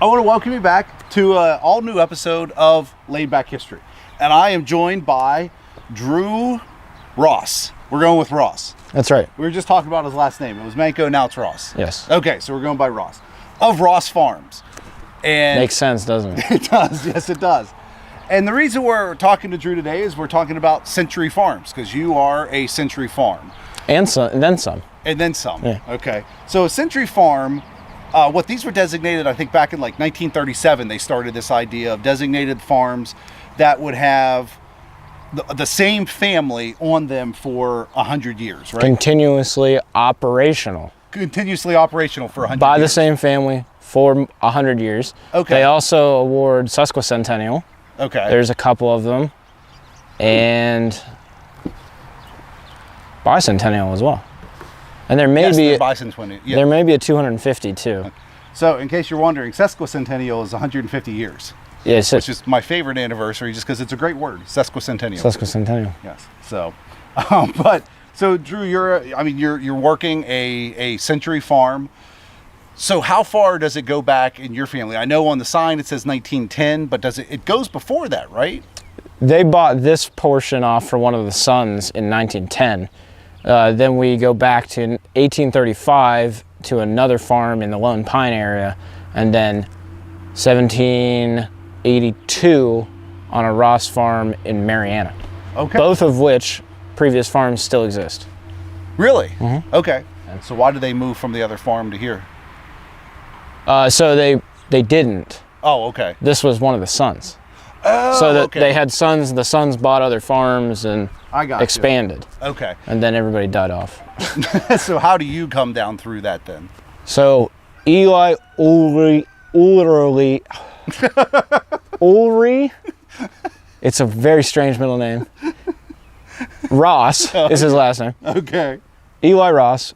I want to welcome you back to an all-new episode of Laid Back History. And I am joined by Drew Ross. We're going with Ross. That's right. We were just talking about his last name. It was Manco, now it's Ross. Yes. Okay, so we're going by Ross. Of Ross Farms. And makes sense, doesn't it? It does, yes it does. And the reason we're talking to Drew today is we're talking about Century Farms, because you are a Century Farm. And some, and then some. And then some. Yeah. Okay. So a Century Farm, what these were designated, I think back in like 1937, they started this idea of designated farms that would have the same family on them for 100 years, right? Continuously operational. Continuously operational for 100 years. By the same family for 100 years. Okay. They also award Sesquicentennial. Okay. There's a couple of them. And Bicentennial as well. And there may be Bicentennial. Yeah. There may be a 250 too. Okay. So in case you're wondering, Sesquicentennial is 150 years. Yes, which is my favorite anniversary, just because it's a great word, Sesquicentennial. Sesquicentennial. Yes. So, so Drew, you're working a Century Farm. So how far does it go back in your family? I know on the sign it says 1910, but it goes before that, right? They bought this portion off for one of the sons in 1910. Then we go back to 1835 to another farm in the Lone Pine area, and then 1782 on a Ross farm in Mariana. Okay. Both of which previous farms still exist. Really? Mm-hmm. Okay. And so why did they move from the other farm to here? So they didn't. Oh, okay. This was one of the sons. Oh, so that okay. they had sons, the sons bought other farms and I got expanded. You. Okay. And then everybody died off. So how do you come down through that then? So Eli Ulrich, it's a very strange middle name. Ross is his last name. Okay. Eli Ross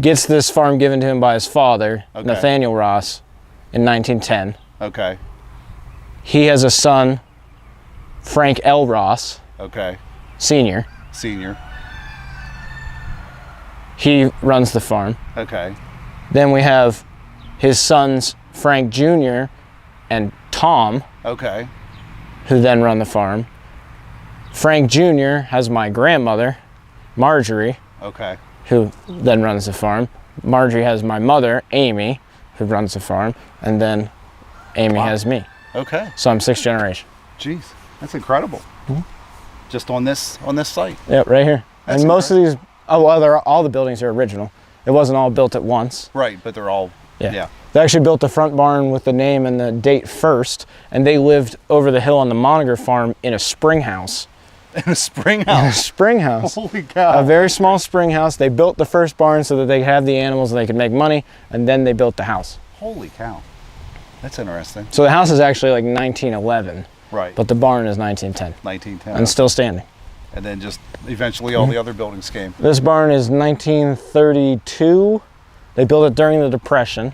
gets this farm given to him by his father, okay. Nathaniel Ross, in 1910. Okay. He has a son, Frank L. Ross. Okay. Senior. He runs the farm. Okay. Then we have his sons, Frank Jr. and Tom. Okay. Who then run the farm. Frank Jr. has my grandmother, Marjorie. Okay. Who then runs the farm. Marjorie has my mother, Amy, who runs the farm. And then Amy has me. Okay. So I'm 6th generation. Jeez, that's incredible. Mm-hmm. Just on this site. Yep, right here. That's and most of these, all the buildings are original. It wasn't all built at once. Right, but they're all, yeah. They actually built the front barn with the name and the date first, and they lived over the hill on the Moniger farm in a spring house. In a spring house? In a spring house. Holy cow. A very small spring house. They built the first barn so that they could have the animals and they could make money, and then they built the house. Holy cow. That's interesting. So the house is actually like 1911. Right. But the barn is 1910. 1910. And still standing. And then just eventually all the other buildings came. This barn is 1932. They built it during the Depression.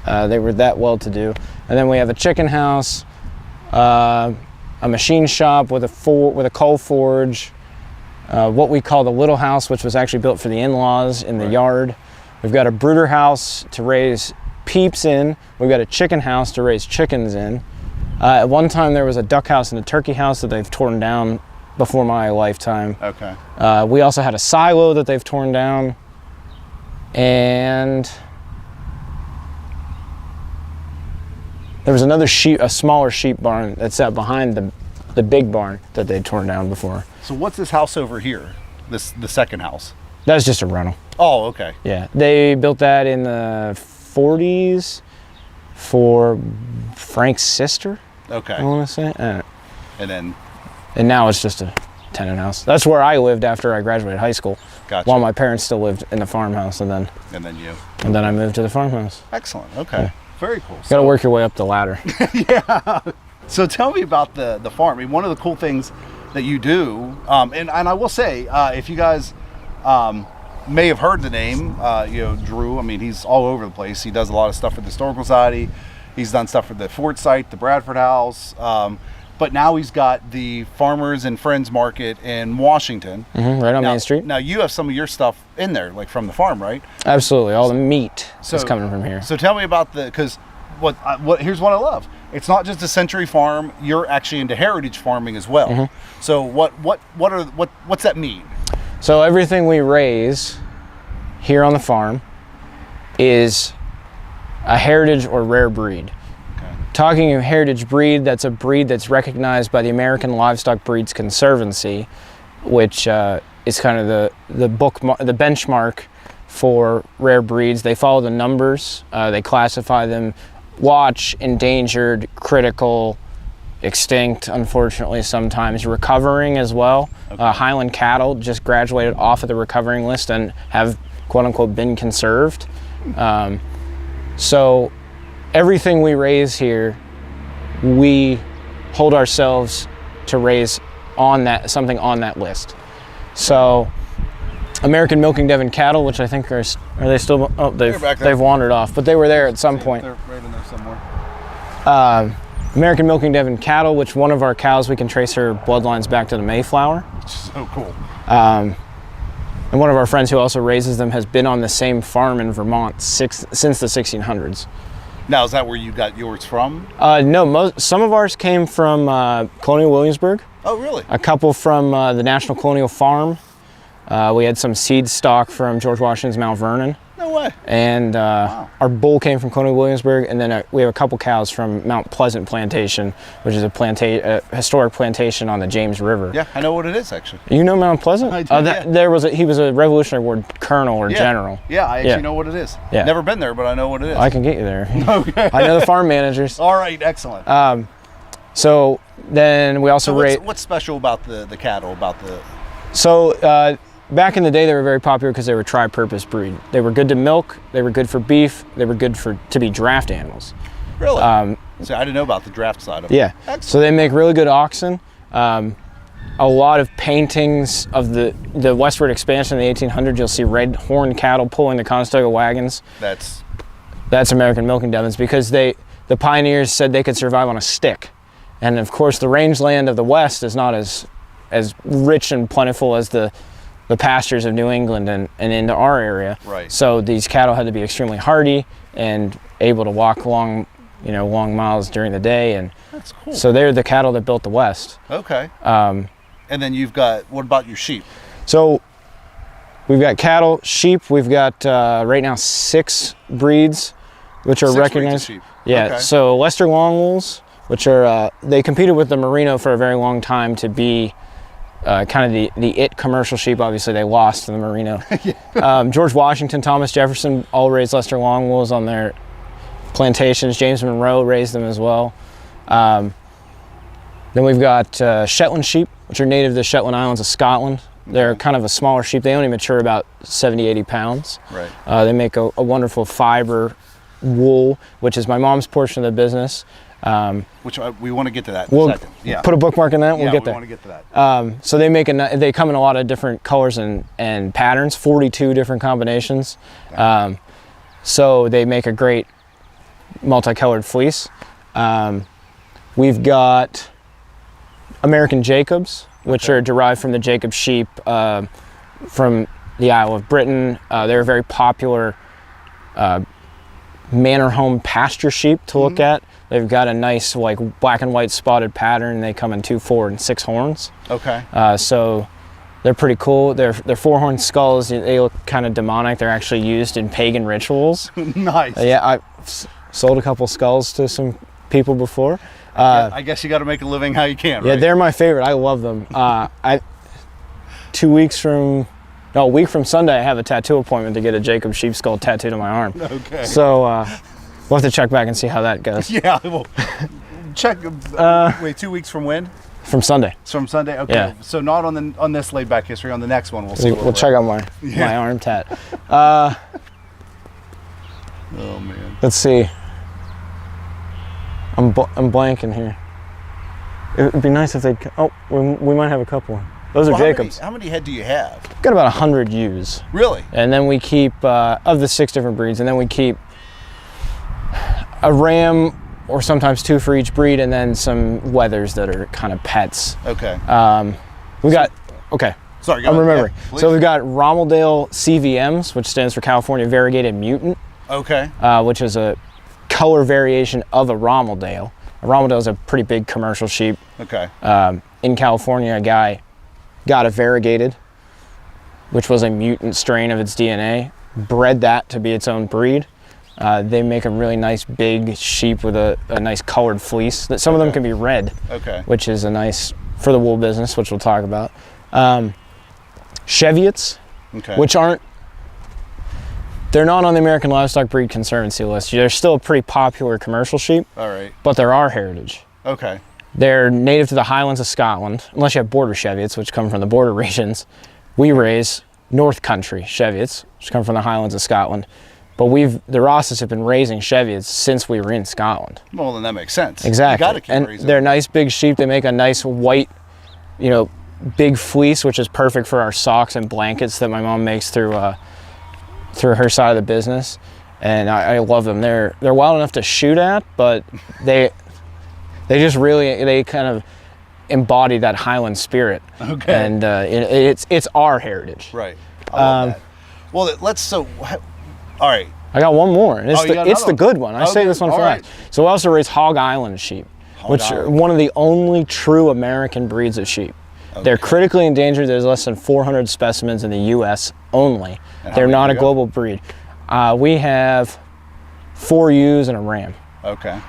They were that well-to-do. And then we have a chicken house, a machine shop with a coal forge, what we call the little house, which was actually built for the in-laws in the yard. We've got a brooder house to raise peeps in. We've got a chicken house to raise chickens in. At one time there was a duck house and a turkey house that they've torn down before my lifetime. Okay. We also had a silo that they've torn down. And there was another a smaller sheep barn that sat behind the big barn that they'd torn down before. So what's this house over here? The second house? That was just a rental. Oh, okay. Yeah, they built that in the 40s for Frank's sister. Okay. I want to say. And now it's just a tenant house. That's where I lived after I graduated high school. Gotcha. While my parents still lived in the farmhouse, and then I moved to the farmhouse. Excellent. Okay. Yeah. Very cool. Got to work your way up the ladder. Yeah. So tell me about the farm. I mean, one of the cool things that you do, and I will say, if you guys may have heard the name, Drew. I mean, he's all over the place. He does a lot of stuff for the Historical Society. He's done stuff for the Fort site, the Bradford House. But now he's got the Farmers and Friends Market in Washington. Mm-hmm, right on Main Street. Now you have some of your stuff in there, like from the farm, right? Absolutely. All the meat is coming from here. So tell me about because here's what I love. It's not just a century farm. You're actually into heritage farming as well. Mm-hmm. So what's that mean? So everything we raise here on the farm is a heritage or rare breed. Okay. Talking of heritage breed, that's a breed that's recognized by the American Livestock Breeds Conservancy, which is kind of the benchmark for rare breeds. They follow the numbers. They classify them: watch, endangered, critical, extinct, unfortunately sometimes, recovering as well. Okay. Highland cattle just graduated off of the recovering list and have quote unquote been conserved. So everything we raise here, we hold ourselves to raise on that, something on that list. So American Milking Devon cattle, which I think are they still, oh, they've wandered off, but they were there at some point. They're right in there somewhere. American Milking Devon cattle, which one of our cows, we can trace her bloodlines back to the Mayflower. So cool. And one of our friends who also raises them has been on the same farm in Vermont since the 1600s. Now, is that where you got yours from? No, some of ours came from Colonial Williamsburg. Oh, really? A couple from the National Colonial Farm. We had some seed stock from George Washington's Mount Vernon. No way. And Wow. our bull came from Colonial Williamsburg, and then we have a couple cows from Mount Pleasant Plantation, which is a historic plantation on the James River. Yeah, I know what it is, actually. You know Mount Pleasant? I do, yeah. He was a Revolutionary War colonel or Yeah. general. Yeah, I actually know what it is. Yeah. Never been there, but I know what it is. I can get you there. Okay. I know the farm managers. All right, excellent. So then we also what's special about the cattle, back in the day, they were very popular because they were a tri-purpose breed. They were good to milk, they were good for beef, they were good to be draft animals. Really? So I didn't know about the draft side of it. Yeah. Excellent. So they make really good oxen. A lot of paintings of the westward expansion in the 1800s, you'll see red horned cattle pulling the Conestoga wagons. That's American Milking Devons, because the pioneers said they could survive on a stick. And of course, the rangeland of the West is not as rich and plentiful as the pastures of New England and into our area. Right. So these cattle had to be extremely hardy and able to walk long miles during the day. And That's cool. so they're the cattle that built the West. Okay. And then what about your sheep? So we've got cattle, sheep. We've got right now 6 breeds, which are 6 breeds of recognized. sheep. Yeah. Okay. So Leicester Longwools, which are they competed with the Merino for a very long time to be kind of the commercial sheep. Obviously, they lost to the Merino. George Washington, Thomas Jefferson all raised Leicester Longwools on their plantations. James Monroe raised them as well. Then we've got Shetland sheep, which are native to the Shetland Islands of Scotland. They're kind of a smaller sheep. They only mature about 70, 80 pounds. Right. They make a wonderful fiber wool, which is my mom's portion of the business. Which we want to get to that in a second. Yeah. Put a bookmark in that. We'll get there. We want to get to that. So they come in a lot of different colors and patterns, 42 different combinations. So they make a great multicolored fleece. We've got American Jacobs, which are derived from the Jacob sheep from the Isle of Britain. They're a very popular manor home pasture sheep to look at. They've got a nice like black and white spotted pattern. They come in 2, 4, and 6 horns. Okay. So they're pretty cool. They're 4-horned skulls. They look kind of demonic. They're actually used in pagan rituals. Nice. Yeah, I've sold a couple skulls to some people before. I guess you got to make a living how you can, right? Yeah, they're my favorite. I love them. A week from Sunday, I have a tattoo appointment to get a Jacob sheep skull tattooed on my arm. Okay. So we'll have to check back and see how that goes. Yeah, we'll check. Wait, 2 weeks from when? From Sunday. It's from Sunday. Okay. Yeah. So not on this laid back history. On the next one, we'll see. We'll check out my arm tat. Oh man. Let's see. I'm blanking here. It would be nice if they'd. Oh, we might have a couple. Those are Jacobs. How many head do you have? We've got about 100 ewes. Really? And then we keep of the 6 different breeds, and then we keep a ram or sometimes 2 for each breed, and then some wethers that are kind of pets. Okay. Okay. Sorry, I'm remembering. Yeah, so we've got Rommeldale CVMs, which stands for California Variegated Mutant. Okay. Which is a color variation of a Romaldale. A Romaldale is a pretty big commercial sheep. Okay. In California, a guy got it variegated, which was a mutant strain of its DNA, bred that to be its own breed. They make a really nice big sheep with a nice colored fleece. Some of them can be red, which is a nice, for the wool business, which we'll talk about. Cheviots, which they're not on the American Livestock Breed Conservancy list. They're still a pretty popular commercial sheep, but they're our heritage. Okay. They're native to the Highlands of Scotland, unless you have border Cheviots, which come from the border regions. We raise North Country Cheviots, which come from the Highlands of Scotland. But the Rosses have been raising Cheviots since we were in Scotland. Well, then that makes sense. Exactly. You gotta keep and raising they're them. nice big sheep. They make a nice white, big fleece, which is perfect for our socks and blankets that my mom makes through her side of the business. And I love them. They're wild enough to shoot at, but they just really, they kind of embody that Highland spirit. Okay. And it's our heritage. Right. I love that. Well, all right. I got one more. And it's the good one. I say this one for right. So we also raise Hog Island sheep, which are one of the only true American breeds of sheep. Okay. They're critically endangered. There's less than 400 specimens in the U.S. only. They're not a global breed. We have 4 ewes and a ram. Okay.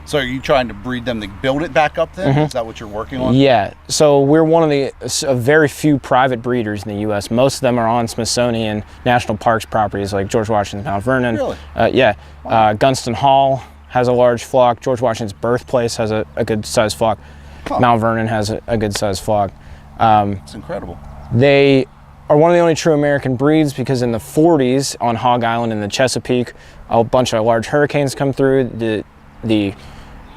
So are you trying to breed them to build it back up then? Is that what you're working on? Yeah. So we're one of the very few private breeders in the U.S. Most of them are on Smithsonian National Parks properties like George Washington's Mount Vernon. Really? Yeah. Wow. Gunston Hall has a large flock. George Washington's birthplace has a good sized flock. Huh. Mount Vernon has a good sized flock. It's incredible. They are one of the only true American breeds because in the 40s on Hog Island in the Chesapeake, a bunch of large hurricanes come through. The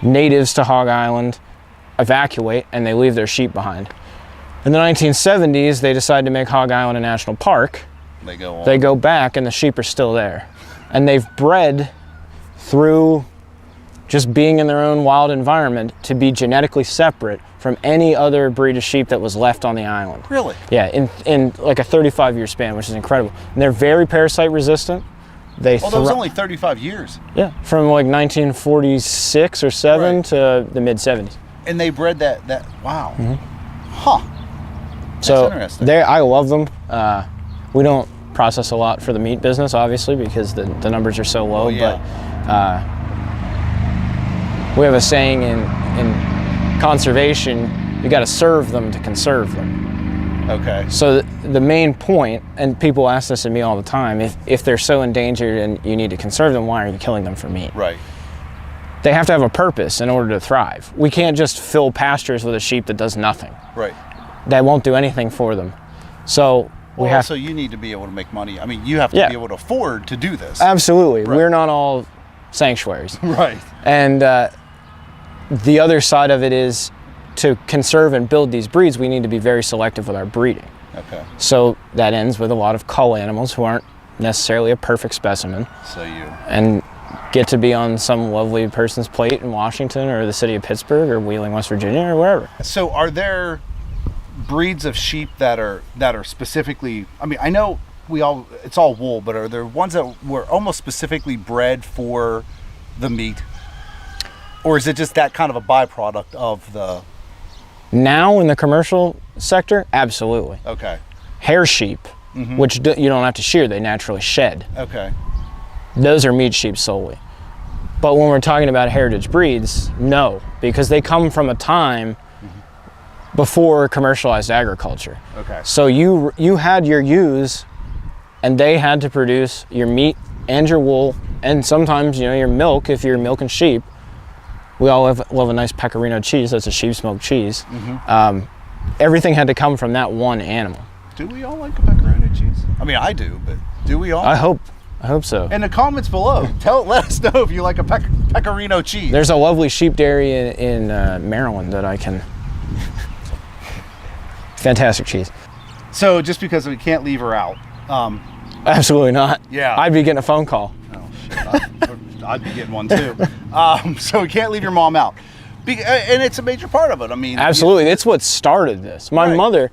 natives to Hog Island evacuate and they leave their sheep behind. In the 1970s, they decide to make Hog Island a national park. They go back and the sheep are still there. And they've bred through just being in their own wild environment to be genetically separate from any other breed of sheep that was left on the island. Really? Yeah, in like a 35-year span, which is incredible. And they're very parasite resistant. That was only 35 years. Yeah, from like 1946 or 7 to the mid-70s. And they bred that wow. Huh. That's interesting. I love them. We don't process a lot for the meat business, obviously, because the numbers are so low. But we have a saying in conservation, you got to serve them to conserve them. Okay. So the main point, and people ask this of me all the time, if they're so endangered and you need to conserve them, why are you killing them for meat? Right. They have to have a purpose in order to thrive. We can't just fill pastures with a sheep that does nothing. Right. That won't do anything for them. So so you need to be able to make money. I mean, you have to be able to afford to do this. Absolutely. Right. We're not all sanctuaries. Right. And the other side of it is to conserve and build these breeds, we need to be very selective with our breeding. Okay. So that ends with a lot of cull animals who aren't necessarily a perfect specimen. And get to be on some lovely person's plate in Washington or the city of Pittsburgh or Wheeling, West Virginia or wherever. So are there breeds of sheep that are specifically, I mean, I know it's all wool, but are there ones that were almost specifically bred for the meat? Or is it just that kind of a byproduct of the... Now in the commercial sector, absolutely. Okay. Hair sheep, which you don't have to shear, they naturally shed. Okay. Those are meat sheep solely. But when we're talking about heritage breeds, no, because they come from a time before commercialized agriculture. Okay. So you had your ewes, and they had to produce your meat and your wool, and sometimes your milk if you're milking sheep. We all love a nice pecorino cheese. That's a sheep smoked cheese. Everything had to come from that one animal. Do we all like a pecorino cheese? I mean, I do, but do we all? I hope so. In the comments below, let us know if you like a pecorino cheese. There's a lovely sheep dairy in Maryland that I can... Fantastic cheese. So just because we can't leave her out. Absolutely not. Yeah. I'd be getting a phone call. Oh, shit. I'd be getting one too. So we can't leave your mom out. And it's a major part of it. I mean, absolutely. It's what started this. My mother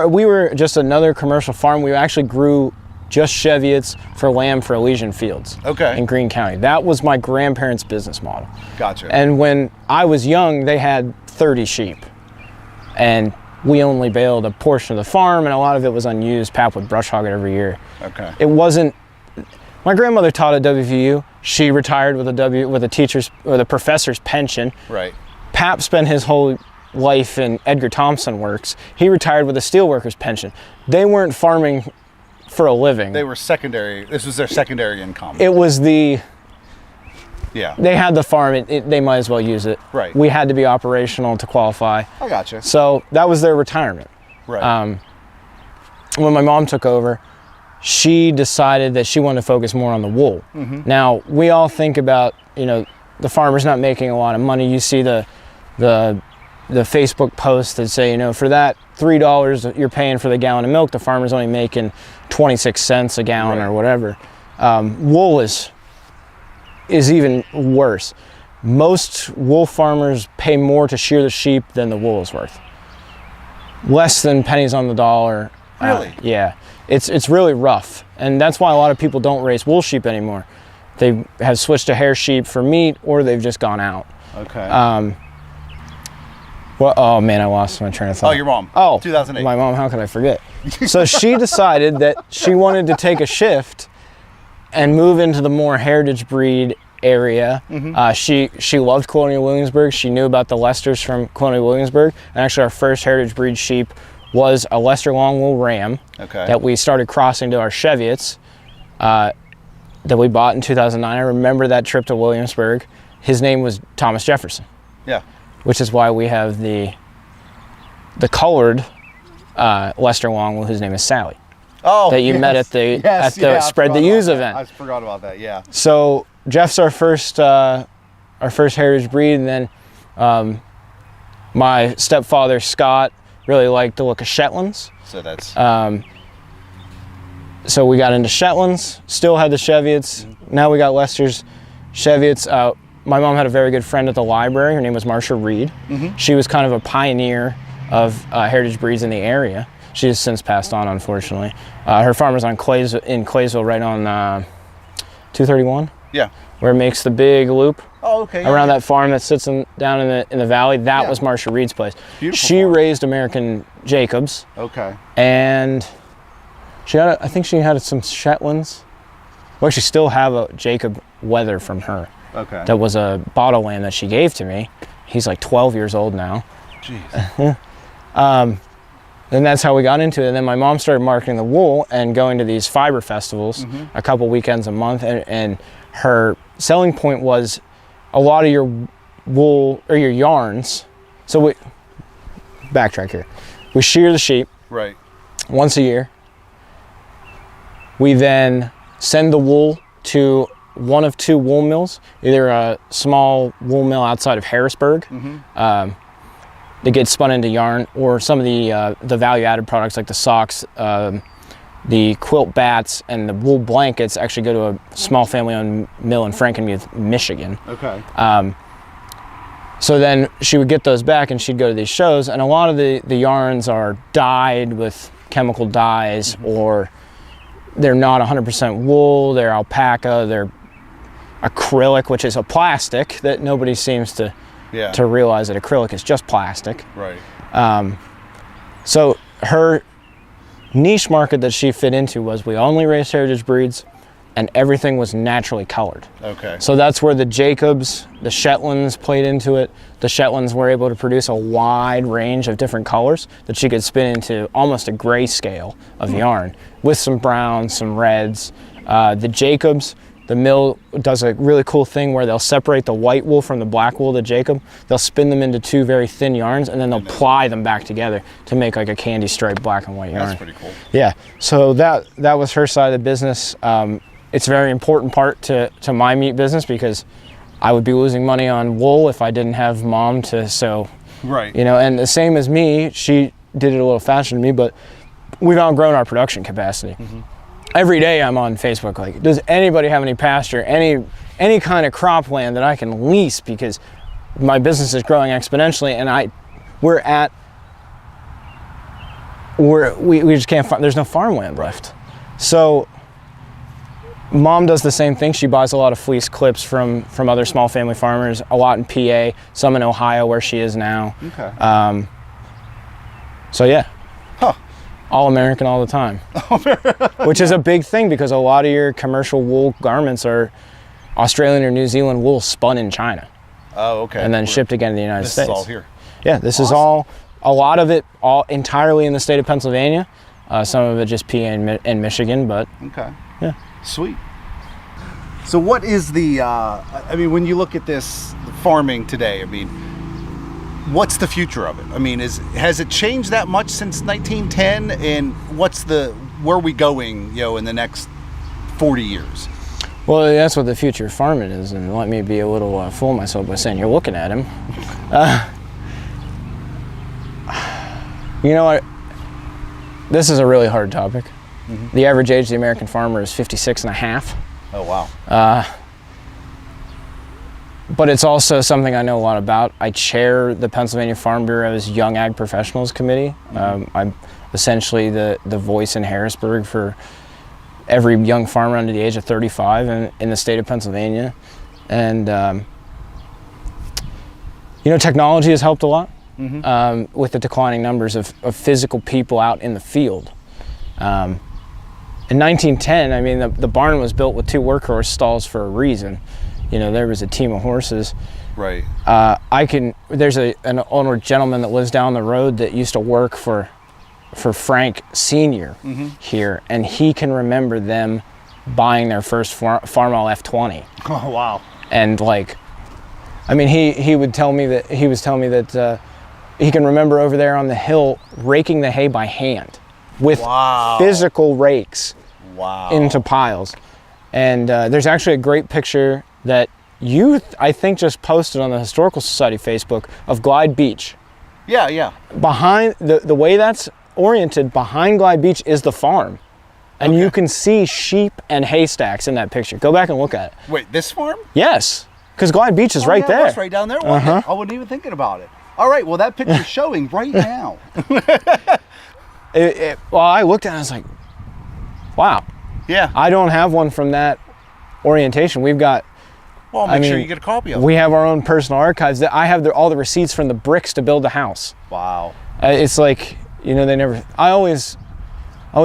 we were just another commercial farm. We actually grew just Cheviots for lamb for Elysian Fields in Greene County. That was my grandparents' business model. Gotcha. And when I was young, they had 30 sheep. And we only baled a portion of the farm, and a lot of it was unused. Pap would brush hog it every year. Okay. It wasn't, my grandmother taught at WVU. She retired with a teacher's or the professor's pension. Right. Pap spent his whole life in Edgar Thompson Works. He retired with a steelworker's pension. They weren't farming for a living. They were secondary. This was their secondary income. It was the, yeah. They had the farm. They might as well use it. Right. We had to be operational to qualify. I gotcha. So that was their retirement. Right. When my mom took over, she decided that she wanted to focus more on the wool. Now, we all think about, the farmer's not making a lot of money. You see the Facebook posts that say, for that $3 that you're paying for the gallon of milk, the farmer's only making 26 cents a gallon or whatever. Wool is even worse. Most wool farmers pay more to shear the sheep than the wool is worth. Less than pennies on the dollar. Really? Yeah. It's really rough. And that's why a lot of people don't raise wool sheep anymore. They have switched to hair sheep for meat, or they've just gone out. Okay. Well, oh man, I lost my train of thought. Oh, your mom. Oh, 2008. My mom, how could I forget? So she decided that she wanted to take a shift and move into the more heritage breed area. She loved Colonial Williamsburg. She knew about the Leicesters from Colonial Williamsburg. And actually our first heritage breed sheep was a Leicester long wool ram that we started crossing to our Cheviots that we bought in 2009. I remember that trip to Williamsburg. His name was Thomas Jefferson. Yeah. Which is why we have the colored Leicester long wool, whose name is Sally. Oh, that you met at the Spread the Use event. I forgot about that. Yeah. So Jeff's our first heritage breed, and then my stepfather Scott really liked the look of Shetlands. So that's. So we got into Shetlands. Still had the Cheviots. Now we got Leicester's Cheviots. My mom had a very good friend at the library. Her name was Marcia Reed. She was kind of a pioneer of heritage breeds in the area. She has since passed on, unfortunately. Her farm is in Claysville, right on 231. Yeah. Where it makes the big loop. Oh, okay. Around that farm that sits down in the valley. That was Marcia Reed's place. Beautiful she farm. raised American Jacobs. Okay. And I think she had some Shetlands. We actually still have a Jacob Weather from her. Okay. That was a bottle lamb that she gave to me. He's like 12 years old now. Jeez. And that's how we got into it. And then my mom started marketing the wool and going to these fiber festivals a couple weekends a month. And her selling point was a lot of your wool or your yarns. So we backtrack here. We shear the sheep once a year. We then send the wool to one of two wool mills, either a small wool mill outside of Harrisburg that gets spun into yarn, or some of the value-added products like the socks, the quilt bats, and the wool blankets actually go to a small family-owned mill in Frankenmuth, Michigan. Okay. So then she would get those back and she'd go to these shows, and a lot of the yarns are dyed with chemical dyes, or they're not 100% wool, they're alpaca, they're acrylic, which is a plastic that nobody seems to realize that acrylic is just plastic. Right. So her niche market that she fit into was we only raised heritage breeds, and everything was naturally colored. Okay. So that's where the Jacobs, the Shetlands played into it. The Shetlands were able to produce a wide range of different colors that she could spin into almost a grayscale of yarn with some browns, some reds. The Jacobs, the mill does a really cool thing where they'll separate the white wool from the black wool of the Jacob. They'll spin them into two very thin yarns, and then they'll ply them back together to make like a candy striped black and white yarn. That's pretty cool. Yeah, so that was her side of the business. It's a very important part to my meat business, because I would be losing money on wool if I didn't have mom to sew. Right. And the same as me, she did it a little faster than me, but we've outgrown our production capacity. Every day I'm on Facebook like, does anybody have any pasture, any kind of cropland that I can lease, because my business is growing exponentially, and we just can't find, there's no farmland left. So Mom does the same thing. She buys a lot of fleece clips from other small family farmers, a lot in PA, some in Ohio where she is now. Okay. So yeah. Huh. All American all the time. Which is a big thing because a lot of your commercial wool garments are Australian or New Zealand wool spun in China. Oh, okay. And then shipped again to the United States. This is all here. Yeah, this Awesome. is all, a lot of it all entirely in the state of Pennsylvania. Some of it just PA and Michigan, but Okay. yeah. Sweet. So what is the, I mean, when you look at this farming today, I mean, what's the future of it? I mean, has it changed that much since 1910? And where are we going, in the next 40 years? Well, that's what the future of farming is, and let me be a little fool myself by saying you're looking at him. You know what? This is a really hard topic. Mm-hmm. The average age of the American farmer is 56 and a half. Oh, wow. But it's also something I know a lot about. I chair the Pennsylvania Farm Bureau's Young Ag Professionals Committee. Mm-hmm. I'm essentially the voice in Harrisburg for every young farmer under the age of 35 in the state of Pennsylvania. And, technology has helped a lot. Mm-hmm. With the declining numbers of physical people out in the field. In 1910, I mean, the barn was built with 2 workhorse stalls for a reason. There was a team of horses. Right. There's an older gentleman that lives down the road that used to work for Frank Sr. Mm-hmm. here, and he can remember them buying their first Farmall F20. Oh, wow. And he was telling me that he can remember over there on the hill raking the hay by hand with physical rakes into piles. And there's actually a great picture that I think just posted on the Historical Society Facebook of Glide Beach. Yeah. Behind the way that's oriented, behind Glide Beach is the farm. And you can see sheep and haystacks in that picture. Go back and look at it. Wait, this farm? Yes, because Glide Beach is right there. It's right down there. I wasn't even thinking about it. All right, well, that picture's showing right now. Well, I looked at it and I was like, wow. Yeah. I don't have one from that orientation. We've got... Well, make sure you get a copy of it. We have our own personal archives. I have all the receipts from the bricks to build the house. Wow. It's like, they never... I always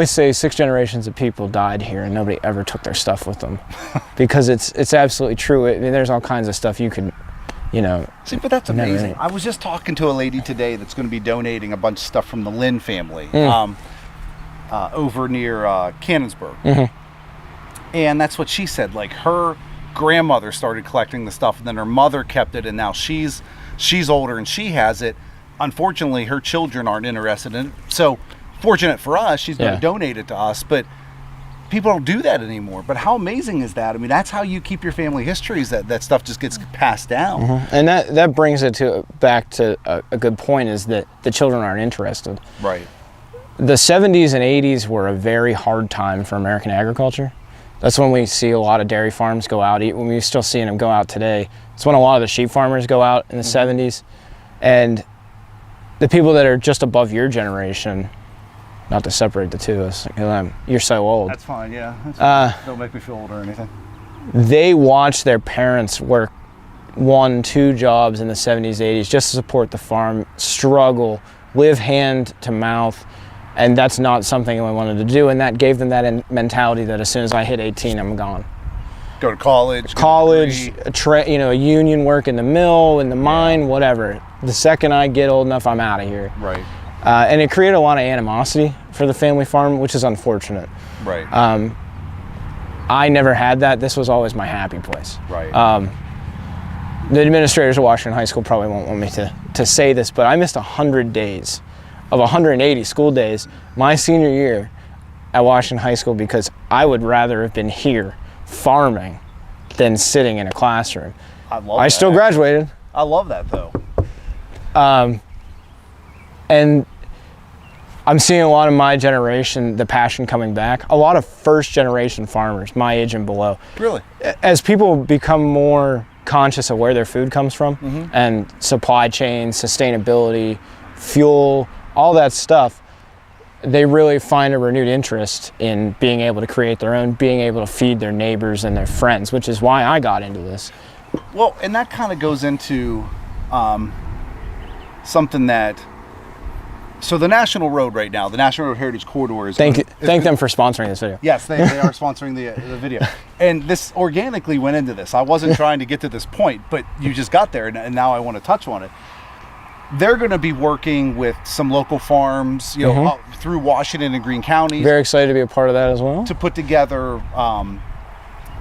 say 6 generations of people died here and nobody ever took their stuff with them. Because it's absolutely true. I mean, there's all kinds of stuff you could... See, but that's amazing. I was just talking to a lady today that's going to be donating a bunch of stuff from the Lynn family over near Cannonsburg. Mm-hmm. And that's what she said. Like, her grandmother started collecting the stuff, and then her mother kept it, and now she's older and she has it. Unfortunately, her children aren't interested in it. So, fortunate for us, she's going to donate it to us, but people don't do that anymore. But how amazing is that? I mean, that's how you keep your family histories, that stuff just gets passed down. Mm-hmm. And that brings it back to a good point, is that the children aren't interested. Right. The 70s and 80s were a very hard time for American agriculture. That's when we see a lot of dairy farms go out, when we're still seeing them go out today. It's when a lot of the sheep farmers go out in the 70s. And the people that are just above your generation, not to separate the two of us, you're so old. That's fine, yeah. That's fine. Don't make me feel old or anything. They watch their parents work 1-2 jobs in the 70s, 80s just to support the farm, struggle, live hand to mouth, and that's not something I wanted to do, and that gave them that mentality that as soon as I hit 18, I'm gone. Go to college. A union work in the mill, in the mine, whatever. The second I get old enough, I'm out of here. Right. And it created a lot of animosity for the family farm, which is unfortunate. Right. I never had that. This was always my happy place. Right. The administrators of Washington High School probably won't want me to say this, but I missed 100 days of 180 school days my senior year at Washington High School because I would rather have been here farming than sitting in a classroom. I still graduated. I love that, though. And I'm seeing a lot of my generation, the passion coming back. A lot of first generation farmers, my age and below. Really? As people become more conscious of where their food comes from, mm-hmm. and supply chain, sustainability, fuel, all that stuff, they really find a renewed interest in being able to create their own, being able to feed their neighbors and their friends, which is why I got into this. Well, and that kind of goes into something that, so the National Road right now, the National Road Heritage Corridor is... Thank them for sponsoring this video. Yes, they are sponsoring the video. And this organically went into this. I wasn't trying to get to this point, but you just got there, and now I want to touch on it. They're going to be working with some local farms, you know, through Washington and Greene counties. Very excited to be a part of that as well. To put together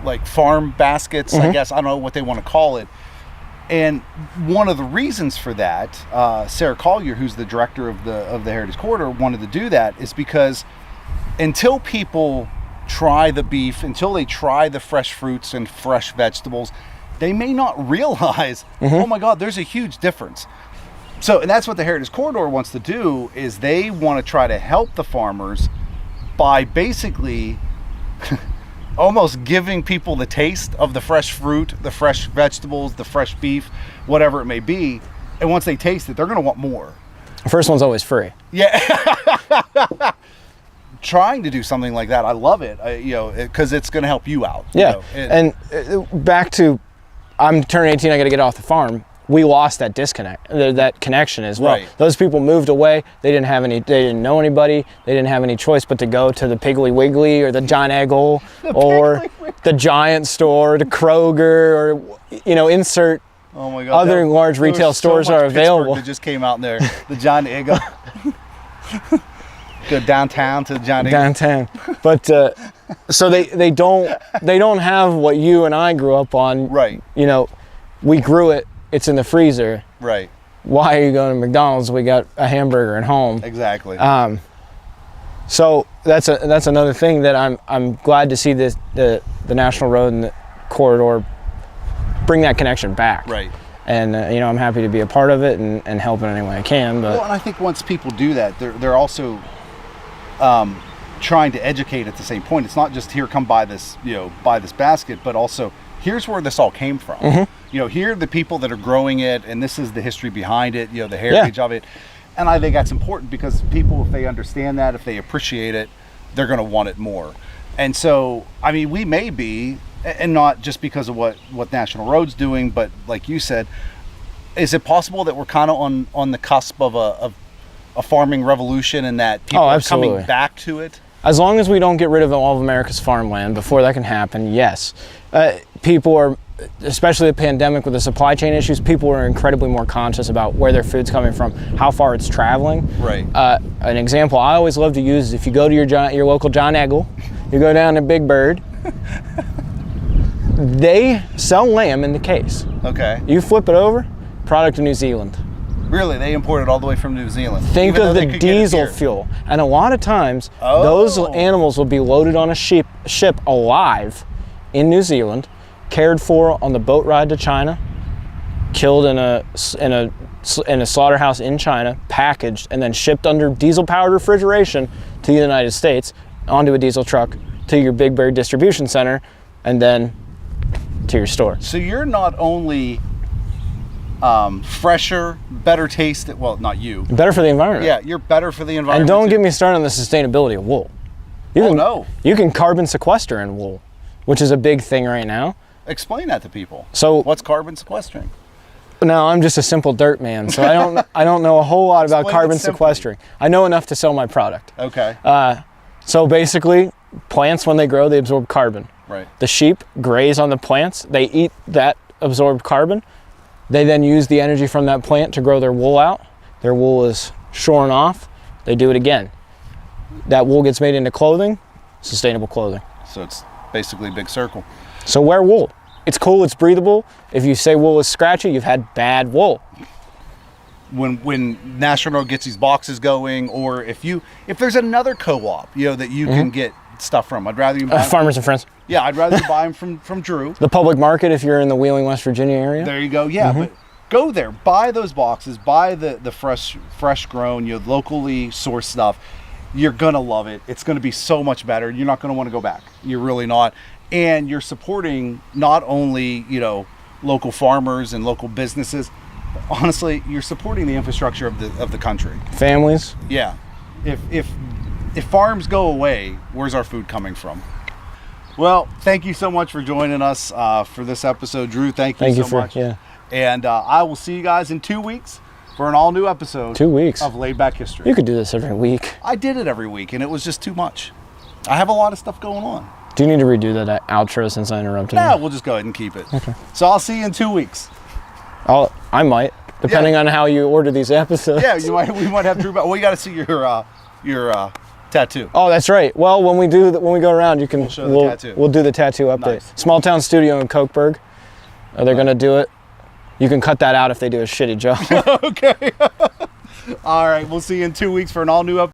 like farm baskets, I guess. I don't know what they want to call it. And one of the reasons for that, Sarah Collier, who's the director of the Heritage Corridor, wanted to do that is because until people try the beef, until they try the fresh fruits and fresh vegetables, they may not realize, oh my God, there's a huge difference. So, and that's what the Heritage Corridor wants to do, is they want to try to help the farmers by basically almost giving people the taste of the fresh fruit, the fresh vegetables, the fresh beef, whatever it may be. And once they taste it, they're going to want more. The first one's always free. Yeah. Trying to do something like that, I love it, you know, because it's going to help you out. Yeah. You know? And back to, I'm turning 18, I got to get off the farm. We lost that disconnect, that connection as well. Right. Those people moved away. They didn't know anybody. They didn't have any choice but to go to the Piggly Wiggly or the John Eggle or the Giant store, the Kroger, or, you know, insert oh my God, other large retail stores are available. That just came out in there. The John Eggle. Go downtown to the John Eggle. Downtown. But so they don't have what you and I grew up on. Right. You know, we grew it. It's in the freezer. Right. Why are you going to McDonald's? We got a hamburger at home. Exactly. So that's another thing that I'm glad to see this the National Road and the corridor bring that connection back. Right. And you know, I'm happy to be a part of it and help in any way I can. But well, and I think once people do that, they're also trying to educate at the same point. It's not just here, come buy this, you know, buy this basket, but also here's where this all came from. You know, here are the people that are growing it, and this is the history behind it, you know, the heritage of it. And I think that's important because people, if they understand that, if they appreciate it, they're going to want it more. And so, I mean, we may be, and not just because of what National Road's doing, but like you said, is it possible that we're kind of on the cusp of a farming revolution, and that people are coming back to it? As long as we don't get rid of all of America's farmland before that can happen, yes. People are, especially the pandemic with the supply chain issues, people are incredibly more conscious about where their food's coming from, how far it's traveling. Right. An example I always love to use is if you go to your local John Eggle, you go down to Big Bird, they sell lamb in the case. Okay. You flip it over, product of New Zealand. Really? They import it all the way from New Zealand? Think of the diesel fuel. And a lot of times, those animals will be loaded on a ship alive in New Zealand, cared for on the boat ride to China, killed in a slaughterhouse in China, packaged, and then shipped under diesel-powered refrigeration to the United States, onto a diesel truck, to your Big Bird distribution center, and then to your store. So you're not only fresher, better taste, well, not you. Better for the environment. Yeah, you're better for the environment. And don't get me started on the sustainability of wool. You can carbon sequester in wool, which is a big thing right now. Explain that to people. So what's carbon sequestering? No, I'm just a simple dirt man, so I don't know a whole lot about carbon sequestering. I know enough to sell my product. Okay. So basically, plants, when they grow, they absorb carbon. Right. The sheep graze on the plants. They eat that absorbed carbon. They then use the energy from that plant to grow their wool out. Their wool is shorn off. They do it again. That wool gets made into clothing, sustainable clothing. So it's basically a big circle. So wear wool. It's cool, it's breathable. If you say wool is scratchy, you've had bad wool. When National Road gets these boxes going, or if there's another co-op, you know, that you can get stuff from, I'd rather you buy Farmers and Friends. Yeah, I'd rather you buy them from Drew. The public market, if you're in the Wheeling, West Virginia area. There you go. Yeah, but go there, buy those boxes, buy the fresh grown, you know, locally sourced stuff. You're gonna love it. It's gonna be so much better. You're not gonna want to go back. You're really not. And you're supporting not only, you know, local farmers and local businesses, but honestly, you're supporting the infrastructure of the country. Families. Yeah. If if farms go away, where's our food coming from? Well, thank you so much for joining us for this episode, Drew. Thank you so much. Yeah. And I will see you guys in 2 weeks for an all new episode. 2 weeks of Laid Back History. You could do this every week. I did it every week, and it was just too much. I have a lot of stuff going on. Do you need to redo that outro since I interrupted No, you? we'll just go ahead and keep it. Okay. So I'll see you in 2 weeks. I might, depending on how you order these episodes. Yeah, we might have Drew back. Well, you got to see your tattoo. Oh, that's right. Well, when we go around, you can We'll show the tattoo. We'll do the tattoo update. Nice. Small Town Studio in Cokeburg. They're gonna do it. You can cut that out if they do a shitty job. Okay. All right, we'll see you in 2 weeks for an all new episode.